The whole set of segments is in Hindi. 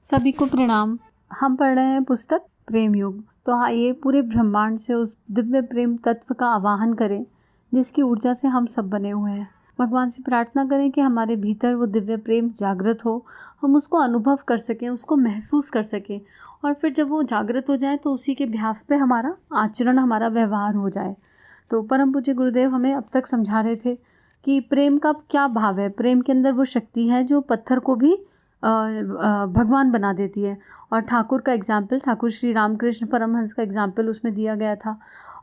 सभी को प्रणाम। हम पढ़ रहे हैं पुस्तक प्रेम युग। तो आइए पूरे ब्रह्मांड से उस दिव्य प्रेम तत्व का आवाहन करें जिसकी ऊर्जा से हम सब बने हुए हैं। भगवान से प्रार्थना करें कि हमारे भीतर वो दिव्य प्रेम जागृत हो, हम उसको अनुभव कर सकें, उसको महसूस कर सकें, और फिर जब वो जागृत हो जाए तो उसी के बिहाफ पे हमारा आचरण, हमारा व्यवहार हो जाए। तो परम पूज्य गुरुदेव हमें अब तक समझा रहे थे कि प्रेम का क्या भाव है। प्रेम के अंदर वो शक्ति है जो पत्थर को भी भगवान बना देती है। और ठाकुर का एग्जाम्पल, ठाकुर श्री रामकृष्ण परमहंस का एग्जाम्पल उसमें दिया गया था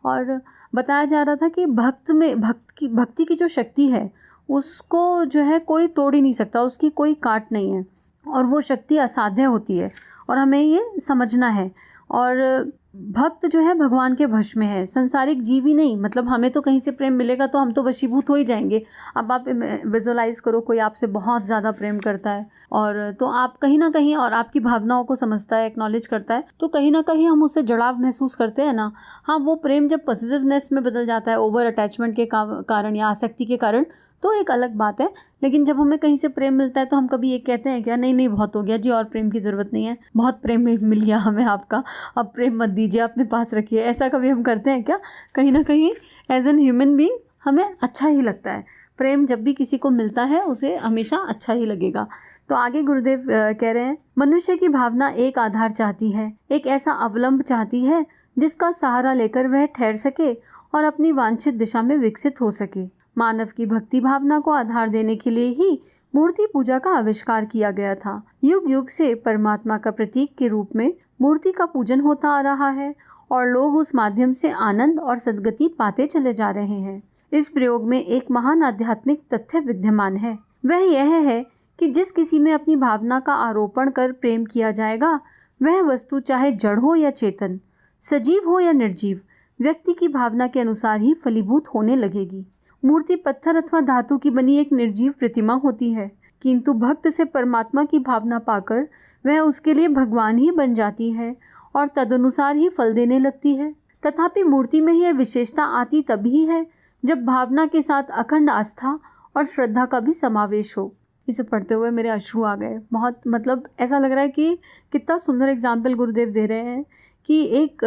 और बताया जा रहा था कि भक्ति की जो शक्ति है उसको जो है कोई तोड़ ही नहीं सकता, उसकी कोई काट नहीं है और वो शक्ति असाध्य होती है और हमें ये समझना है। और भक्त जो है भगवान के वश में है, संसारिक जीव ही नहीं। मतलब हमें तो कहीं से प्रेम मिलेगा तो हम तो वशीभूत हो ही जाएंगे। अब आप विजुअलाइज करो, कोई आपसे बहुत ज़्यादा प्रेम करता है और तो आप कहीं ना कहीं, और आपकी भावनाओं को समझता है, एक्नॉलेज करता है, तो कहीं ना कहीं हम उससे जुड़ाव महसूस करते हैं ना। हाँ, वो प्रेम जब पॉजिटिवनेस में बदल जाता है ओवर अटैचमेंट के कारण या आसक्ति के कारण, तो एक अलग बात है। लेकिन जब हमें कहीं से प्रेम मिलता है तो हम कभी ये कहते हैं क्या, नहीं नहीं बहुत हो गया जी, और प्रेम की ज़रूरत नहीं है, बहुत प्रेम मिल गया हमें आपका, अब प्रेम मत दीजिए, अपने पास रखिए। ऐसा कभी हम करते हैं क्या? कहीं ना कहीं एज एन ह्यूमन बीइंग हमें अच्छा ही लगता है। प्रेम जब भी किसी को मिलता है उसे हमेशा अच्छा ही लगेगा। तो आगे गुरुदेव कह रहे हैं, मनुष्य की भावना एक आधार चाहती है, एक ऐसा अवलंब चाहती है जिसका सहारा लेकर वह ठहर सके और अपनी वांछित दिशा में विकसित हो सके। मानव की भक्ति भावना को आधार देने के लिए ही मूर्ति पूजा का आविष्कार किया गया था। युग युग से परमात्मा का प्रतीक के रूप में मूर्ति का पूजन होता आ रहा है और लोग उस माध्यम से आनंद और सद्गति पाते चले जा रहे हैं। इस प्रयोग में एक महान आध्यात्मिक तथ्य विद्यमान है। वह यह है कि जिस किसी में अपनी भावना का आरोपण कर प्रेम किया जाएगा, वह वस्तु चाहे जड़ हो या चेतन, सजीव हो या निर्जीव, व्यक्ति की भावना के अनुसार ही फलीभूत होने लगेगी। मूर्ति पत्थर अथवा धातु की बनी एक निर्जीव प्रतिमा होती है, किंतु भक्त से परमात्मा की भावना पाकर वह उसके लिए भगवान ही बन जाती है और तदनुसार ही फल देने लगती है। तथापि मूर्ति में यह विशेषता आती तभी है जब भावना के साथ अखंड आस्था और श्रद्धा का भी समावेश हो। इसे पढ़ते हुए मेरे अश्रु आ गए। बहुत मतलब ऐसा लग रहा है कि कितना सुंदर एग्जाम्पल गुरुदेव दे रहे हैं कि एक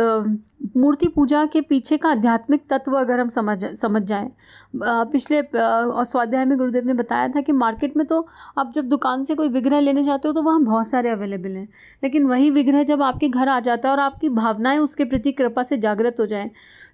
मूर्ति पूजा के पीछे का आध्यात्मिक तत्व अगर हम समझ जाएं। पिछले स्वाध्याय में गुरुदेव ने बताया था कि मार्केट में तो आप जब दुकान से कोई विग्रह लेने जाते हो तो वहाँ बहुत सारे अवेलेबल हैं, लेकिन वही विग्रह जब आपके घर आ जाता है और आपकी भावनाएं उसके प्रति कृपा से जागृत हो जाएं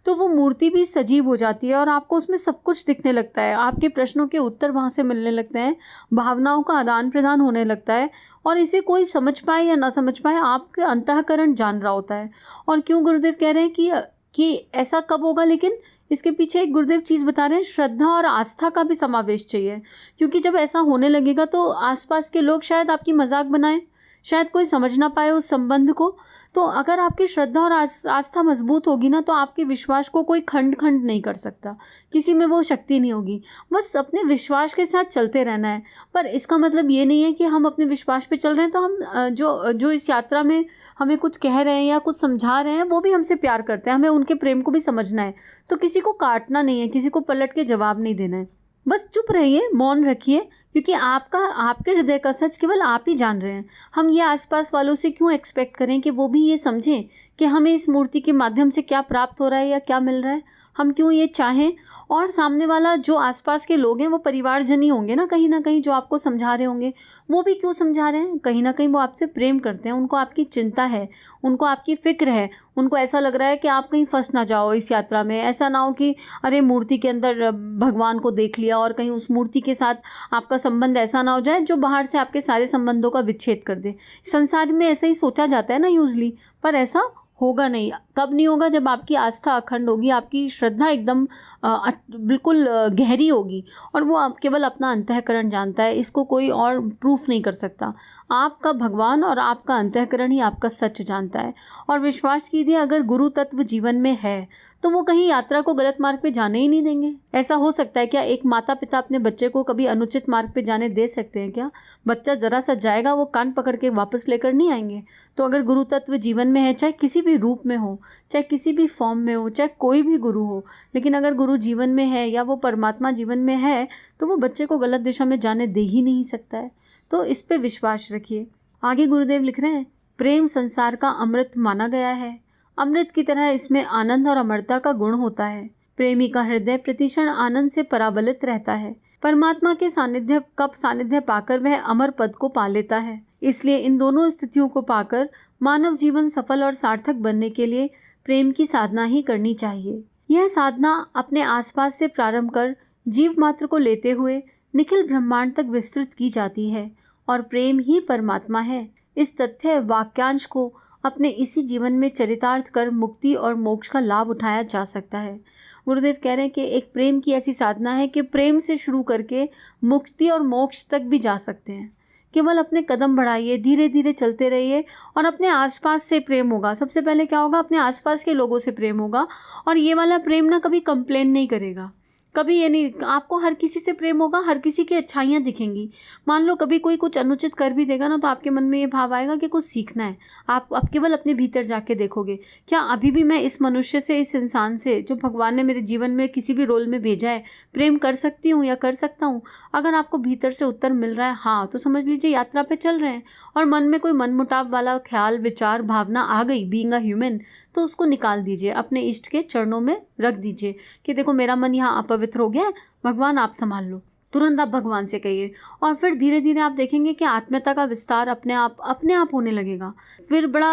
तो वो मूर्ति भी सजीव हो जाती है और आपको उसमें सब कुछ दिखने लगता है। आपके प्रश्नों के उत्तर वहाँ से मिलने लगते हैं, भावनाओं का आदान प्रदान होने लगता है और इसे कोई समझ पाए या ना समझ पाए, आपके अंतःकरण जान रहा होता है। और क्यों गुरुदेव कह रहे हैं कि ऐसा कब होगा, लेकिन इसके पीछे एक गुरुदेव चीज़ बता रहे हैं, श्रद्धा और आस्था का भी समावेश चाहिए। क्योंकि जब ऐसा होने लगेगा तो आसपास के लोग शायद आपकी मजाक बनाएं, शायद कोई समझ ना पाए उस संबंध को। तो अगर आपकी श्रद्धा और आस्था मजबूत होगी ना, तो आपके विश्वास को कोई खंड नहीं कर सकता, किसी में वो शक्ति नहीं होगी। बस अपने विश्वास के साथ चलते रहना है। पर इसका मतलब ये नहीं है कि हम अपने विश्वास पे चल रहे हैं तो हम जो इस यात्रा में हमें कुछ कह रहे हैं या कुछ समझा रहे हैं वो भी हमसे प्यार करते हैं, हमें उनके प्रेम को भी समझना है। तो किसी को काटना नहीं है, किसी को पलट के जवाब नहीं देना है। बस चुप रहिए, मौन रखिए, क्योंकि आपके हृदय का सच केवल आप ही जान रहे हैं। हम ये आसपास वालों से क्यों एक्सपेक्ट करें कि वो भी ये समझें कि हमें इस मूर्ति के माध्यम से क्या प्राप्त हो रहा है या क्या मिल रहा है। हम क्यों ये चाहें? और सामने वाला जो आसपास के लोग हैं वो परिवारजन ही होंगे ना कहीं जो आपको समझा रहे होंगे। वो भी क्यों समझा रहे हैं? कहीं ना कहीं वो आपसे प्रेम करते हैं, उनको आपकी चिंता है, उनको आपकी फिक्र है, उनको ऐसा लग रहा है कि आप कहीं फंस ना जाओ इस यात्रा में। ऐसा ना हो कि अरे मूर्ति के अंदर भगवान को देख लिया और कहीं उस मूर्ति के साथ आपका संबंध ऐसा ना हो जाए जो बाहर से आपके सारे संबंधों का विच्छेद कर दे। संसार में ऐसा ही सोचा जाता है ना यूजली, पर ऐसा होगा नहीं। कब नहीं होगा? जब आपकी आस्था अखंड होगी, आपकी श्रद्धा एकदम बिल्कुल गहरी होगी और वो आप केवल अपना अंतःकरण जानता है, इसको कोई और प्रूफ नहीं कर सकता। आपका भगवान और आपका अंतःकरण ही आपका सच जानता है। और विश्वास कीजिए, अगर गुरु तत्व जीवन में है तो वो कहीं यात्रा को गलत मार्ग पे जाने ही नहीं देंगे। ऐसा हो सकता है क्या? एक माता पिता अपने बच्चे को कभी अनुचित मार्ग पे जाने दे सकते हैं क्या? बच्चा जरा सा जाएगा, वो कान पकड़ के वापस लेकर नहीं आएंगे। तो अगर गुरु तत्व जीवन में है, चाहे किसी भी रूप में हो, चाहे किसी भी फॉर्म में हो, चाहे कोई भी गुरु हो, लेकिन अगर गुरु जीवन में है या वो परमात्मा जीवन में है तो वो बच्चे को गलत दिशा में जाने दे ही नहीं सकता है। तो इस पे विश्वास रखिए। आगे गुरुदेव लिख रहे हैं, प्रेम संसार का अमृत माना गया है। अमृत की तरह इसमें आनंद और अमरता का गुण होता है। प्रेमी का हृदय प्रतिक्षण आनंद से परावलित रहता है। परमात्मा के सानिध्य पाकर वह अमर पद को पा लेता है। इसलिए इन दोनों स्थितियों को पाकर मानव जीवन सफल और सार्थक बनने के लिए प्रेम की साधना ही करनी चाहिए। यह साधना अपने आसपास से प्रारंभ कर जीव मात्र को लेते हुए निखिल ब्रह्मांड तक विस्तृत की जाती है और प्रेम ही परमात्मा है। इस तथ्य वाक्यांश को अपने इसी जीवन में चरितार्थ कर मुक्ति और मोक्ष का लाभ उठाया जा सकता है। गुरुदेव कह रहे हैं कि एक प्रेम की ऐसी साधना है कि प्रेम से शुरू करके मुक्ति और मोक्ष तक भी जा सकते हैं। केवल अपने कदम बढ़ाइए, धीरे धीरे चलते रहिए और अपने आसपास से प्रेम होगा। सबसे पहले क्या होगा, अपने आसपास के लोगों से प्रेम होगा। और ये वाला प्रेम ना कभी कंप्लेन नहीं करेगा, कभी ये नहीं, आपको हर किसी से प्रेम होगा, हर किसी की अच्छाइयाँ दिखेंगी। मान लो कभी कोई कुछ अनुचित कर भी देगा ना, तो आपके मन में ये भाव आएगा कि कुछ सीखना है। आप केवल अपने भीतर जाके देखोगे, क्या अभी भी मैं इस मनुष्य से, इस इंसान से जो भगवान ने मेरे जीवन में किसी भी रोल में भेजा है, प्रेम कर सकती हूँ या कर सकता हूँ? अगर आपको भीतर से उत्तर मिल रहा है हाँ, तो समझ लीजिए यात्रा पे चल रहे हैं। और मन में कोई मनमुटाव वाला ख्याल, विचार, भावना आ गई, बीइंग अ ह्यूमन, तो उसको निकाल दीजिए, अपने इष्ट के चरणों में रख दीजिए कि देखो मेरा मन यहाँ अपवित्र हो गया है, भगवान आप संभाल लो। तुरंत आप भगवान से कहिए और फिर धीरे धीरे आप देखेंगे कि आत्मीयता का विस्तार अपने आप होने लगेगा। फिर बड़ा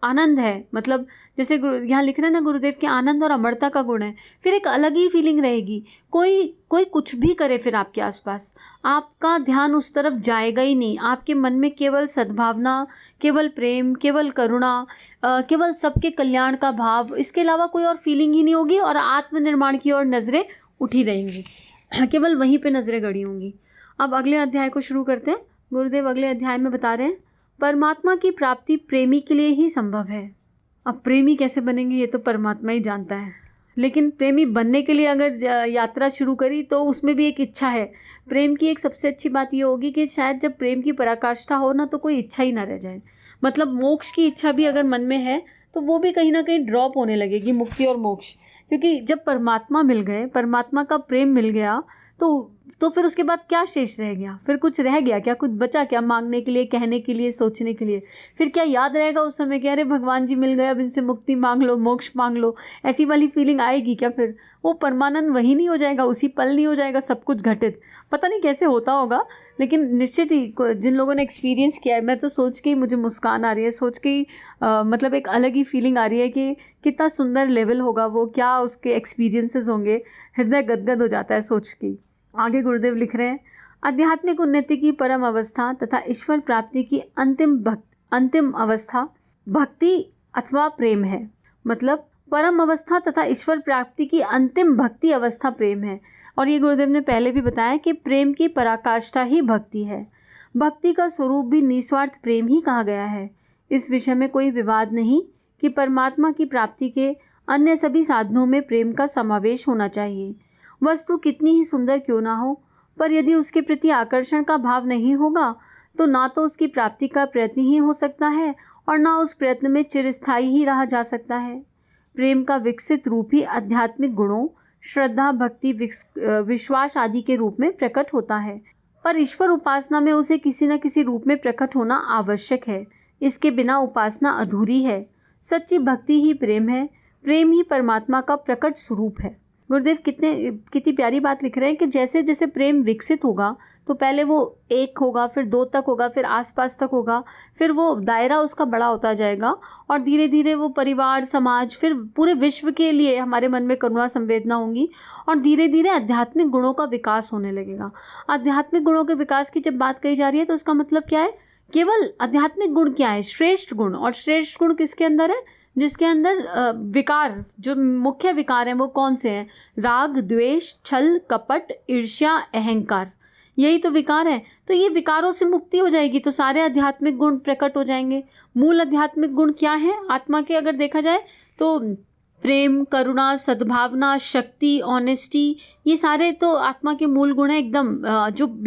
आनंद है, मतलब जैसे यहाँ लिख रहे हैं ना गुरुदेव के आनंद और अमरता का गुण है। फिर एक अलग ही फीलिंग रहेगी। कोई कुछ भी करे फिर आपके आसपास, आपका ध्यान उस तरफ जाएगा ही नहीं। आपके मन में केवल सद्भावना, केवल प्रेम, केवल करुणा, केवल सबके कल्याण का भाव, इसके अलावा कोई और फीलिंग ही नहीं होगी। और आत्मनिर्माण की ओर नज़रें उठी रहेंगी, केवल वहीं पे नज़रें गड़ी होंगी। अब अगले अध्याय को शुरू करते हैं। गुरुदेव अगले अध्याय में बता रहे हैं, परमात्मा की प्राप्ति प्रेमी के लिए ही संभव है। अब प्रेमी कैसे बनेंगे ये तो परमात्मा ही जानता है, लेकिन प्रेमी बनने के लिए अगर यात्रा शुरू करी तो उसमें भी एक इच्छा है। प्रेम की एक सबसे अच्छी बात ये होगी कि शायद जब प्रेम की पराकाष्ठा हो ना, तो कोई इच्छा ही ना रह जाए। मतलब मोक्ष की इच्छा भी अगर मन में है तो वो भी कहीं ना कहीं ड्रॉप होने लगेगी, मुक्ति और मोक्ष। क्योंकि जब परमात्मा मिल गए, परमात्मा का प्रेम मिल गया, तो फिर उसके बाद क्या शेष रह गया? फिर कुछ रह गया क्या? कुछ बचा क्या मांगने के लिए, कहने के लिए, सोचने के लिए? फिर क्या याद रहेगा उस समय कि अरे भगवान जी मिल गए, अब इनसे मुक्ति मांग लो, मोक्ष मांग लो? ऐसी वाली फीलिंग आएगी क्या? फिर वो परमानंद वही नहीं हो जाएगा, उसी पल नहीं हो जाएगा सब कुछ घटित? पता नहीं कैसे होता होगा, लेकिन निश्चित ही जिन लोगों ने एक्सपीरियंस किया है, मैं तो सोच के ही मुझे मुस्कान आ रही है, सोच के ही मतलब एक अलग ही फीलिंग आ रही है कि कितना सुंदर लेवल होगा वो, क्या उसके एक्सपीरियंसेस होंगे। हृदय गदगद हो जाता है सोच के। आगे गुरुदेव लिख रहे हैं, आध्यात्मिक उन्नति की परम अवस्था तथा ईश्वर प्राप्ति की अंतिम अवस्था भक्ति अथवा प्रेम है। मतलब परम अवस्था तथा ईश्वर प्राप्ति की अंतिम भक्ति अवस्था प्रेम है। और ये गुरुदेव ने पहले भी बताया कि प्रेम की पराकाष्ठा ही भक्ति है। भक्ति का स्वरूप भी निस्वार्थ प्रेम ही कहा गया है। इस विषय में कोई विवाद नहीं कि परमात्मा की प्राप्ति के अन्य सभी साधनों में प्रेम का समावेश होना चाहिए। वस्तु कितनी ही सुंदर क्यों ना हो, पर यदि उसके प्रति आकर्षण का भाव नहीं होगा तो ना तो उसकी प्राप्ति का प्रयत्न ही हो सकता है और ना उस प्रयत्न में चिरस्थायी ही रहा जा सकता है। प्रेम का विकसित रूप ही आध्यात्मिक गुणों, श्रद्धा, भक्ति, विश्वास आदि के रूप में प्रकट होता है, पर ईश्वर उपासना में उसे किसी न किसी रूप में प्रकट होना आवश्यक है। इसके बिना उपासना अधूरी है। सच्ची भक्ति ही प्रेम है, प्रेम ही परमात्मा का प्रकट स्वरूप है। गुरुदेव कितनी प्यारी बात लिख रहे हैं कि जैसे जैसे प्रेम विकसित होगा तो पहले वो एक होगा, फिर दो तक होगा, फिर आसपास तक होगा, फिर वो दायरा उसका बड़ा होता जाएगा और धीरे धीरे वो परिवार, समाज, फिर पूरे विश्व के लिए हमारे मन में करुणा संवेदना होंगी और धीरे धीरे आध्यात्मिक गुणों का विकास होने लगेगा। आध्यात्मिक गुणों के विकास की जब बात कही जा रही है तो उसका मतलब क्या है? केवल आध्यात्मिक गुण क्या है? श्रेष्ठ गुण। और श्रेष्ठ गुण किसके अंदर है? जिसके अंदर विकार, जो मुख्य विकार हैं वो कौन से हैं? राग, द्वेष, छल, कपट, ईर्ष्या, अहंकार, यही तो विकार है। तो ये विकारों से मुक्ति हो जाएगी तो सारे आध्यात्मिक गुण प्रकट हो जाएंगे। मूल आध्यात्मिक गुण क्या है आत्मा के? अगर देखा जाए तो प्रेम, करुणा, सद्भावना, शक्ति, ऑनेस्टी, ये सारे तो आत्मा के मूल गुण हैं एकदम,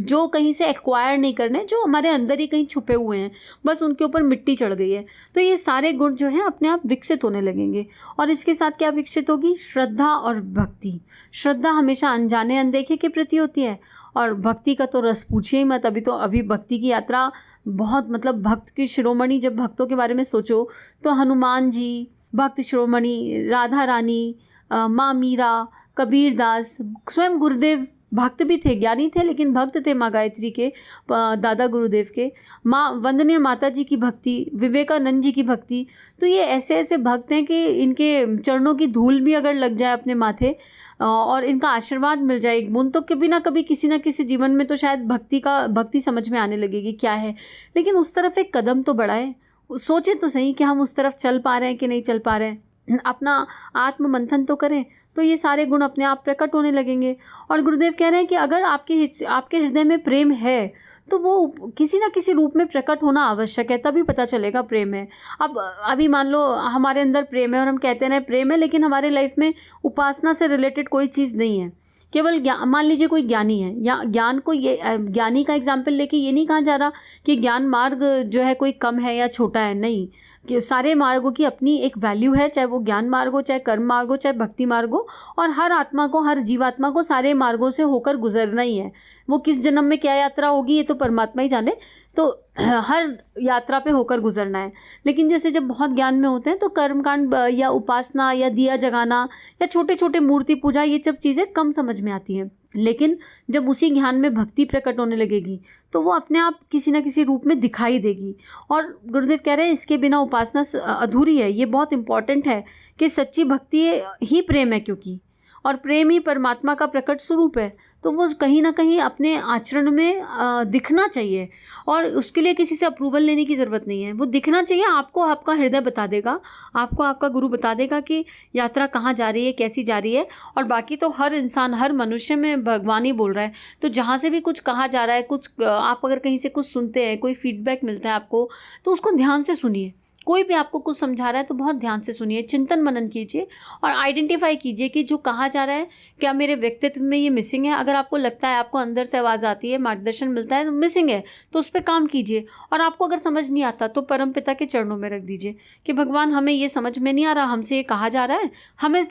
जो कहीं से एक्वायर नहीं करने, जो हमारे अंदर ही कहीं छुपे हुए हैं, बस उनके ऊपर मिट्टी चढ़ गई है। तो ये सारे गुण जो हैं अपने आप विकसित होने लगेंगे। और इसके साथ क्या विकसित होगी? श्रद्धा और भक्ति। श्रद्धा हमेशा अनजाने अनदेखे के प्रति होती है और भक्ति का तो रस पूछिए ही मत। अभी भक्ति की यात्रा बहुत मतलब भक्त की शिरोमणि, जब भक्तों के बारे में सोचो तो हनुमान जी भक्त शिरोमणि, राधा रानी, माँ मीरा, कबीर दास, स्वयं गुरुदेव भक्त भी थे, ज्ञानी थे लेकिन भक्त थे माँ गायत्री के, दादा गुरुदेव के, माँ वंदनीय माता जी की भक्ति, विवेकानंद जी की भक्ति। तो ये ऐसे ऐसे भक्त हैं कि इनके चरणों की धूल भी अगर लग जाए अपने माथे और इनका आशीर्वाद मिल जाए एक बूंद, तो कभी ना कभी किसी ना किसी जीवन में तो शायद भक्ति समझ में आने लगेगी क्या है। लेकिन उस तरफ एक कदम तो बढ़ाएं, सोचें तो सही कि हम उस तरफ चल पा रहे हैं कि नहीं चल पा रहे हैं, अपना आत्म मंथन तो करें, तो ये सारे गुण अपने आप प्रकट होने लगेंगे। और गुरुदेव कह रहे हैं कि अगर आपके हृदय में प्रेम है तो वो किसी ना किसी रूप में प्रकट होना आवश्यक है, तभी पता चलेगा प्रेम है। अब अभी मान लो हमारे अंदर प्रेम है और हम कहते हैं प्रेम है, लेकिन हमारे लाइफ में उपासना से रिलेटेड कोई चीज़ नहीं है, केवल मान लीजिए कोई ज्ञानी है, या ज्ञान को ये ज्ञानी का एग्जाम्पल लेके ये नहीं कहा जा रहा कि ज्ञान मार्ग जो है कोई कम है या छोटा है, नहीं, कि सारे मार्गों की अपनी एक वैल्यू है, चाहे वो ज्ञान मार्ग हो, चाहे कर्म मार्ग हो, चाहे भक्ति मार्ग हो, और हर आत्मा को, हर जीवात्मा को सारे मार्गों से होकर गुजरना ही है। वो किस जन्म में क्या यात्रा होगी ये तो परमात्मा ही जाने, तो हर यात्रा पे होकर गुजरना है। लेकिन जैसे जब बहुत ज्ञान में होते हैं तो कर्मकांड या उपासना या दिया जगाना या छोटे छोटे मूर्ति पूजा, ये सब चीज़ें कम समझ में आती हैं। लेकिन जब उसी ज्ञान में भक्ति प्रकट होने लगेगी तो वो अपने आप किसी न किसी रूप में दिखाई देगी। और गुरुदेव कह रहे हैं इसके बिना उपासना अधूरी है। ये बहुत इंपॉर्टेंट है कि सच्ची भक्ति ही प्रेम है, क्योंकि और प्रेम ही परमात्मा का प्रकट स्वरूप है, तो वो कहीं ना कहीं अपने आचरण में दिखना चाहिए, और उसके लिए किसी से अप्रूवल लेने की ज़रूरत नहीं है, वो दिखना चाहिए। आपको आपका हृदय बता देगा, आपको आपका गुरु बता देगा कि यात्रा कहाँ जा रही है, कैसी जा रही है। और बाकी तो हर इंसान, हर मनुष्य में भगवान ही बोल रहा है। तो जहाँ से भी कुछ कहा जा रहा है, कुछ आप अगर कहीं से कुछ सुनते हैं, कोई फीडबैक मिलता है आपको, तो उसको ध्यान से सुनिए। कोई भी आपको कुछ समझा रहा है तो बहुत ध्यान से सुनिए, चिंतन मनन कीजिए और आइडेंटिफाई कीजिए कि जो कहा जा रहा है क्या मेरे व्यक्तित्व में ये मिसिंग है। अगर आपको लगता है, आपको अंदर से आवाज़ आती है, मार्गदर्शन मिलता है तो मिसिंग है, तो उस पर काम कीजिए। और आपको अगर समझ नहीं आता तो परम पिता के चरणों में रख दीजिए कि भगवान हमें ये समझ में नहीं आ रहा, हमसे ये कहा जा रहा है,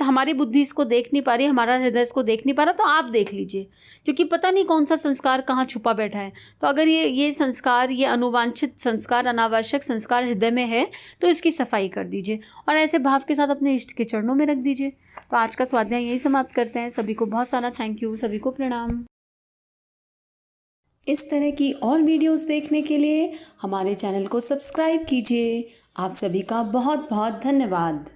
हमारी बुद्धि इसको देख नहीं पा रही, हमारा हृदय इसको देख नहीं पा रहा, तो आप देख लीजिए, क्योंकि पता नहीं कौन सा संस्कार कहाँ छुपा बैठा है। तो अगर ये संस्कार, ये अनुवांछित संस्कार, अनावश्यक संस्कार हृदय में है तो इसकी सफाई कर दीजिए और ऐसे भाव के साथ अपने इष्ट के चरणों में रख दीजिए। तो आज का स्वाध्याय यही समाप्त करते हैं। सभी को बहुत सारा थैंक यू, सभी को प्रणाम। इस तरह की और वीडियोस देखने के लिए हमारे चैनल को सब्सक्राइब कीजिए। आप सभी का बहुत बहुत धन्यवाद।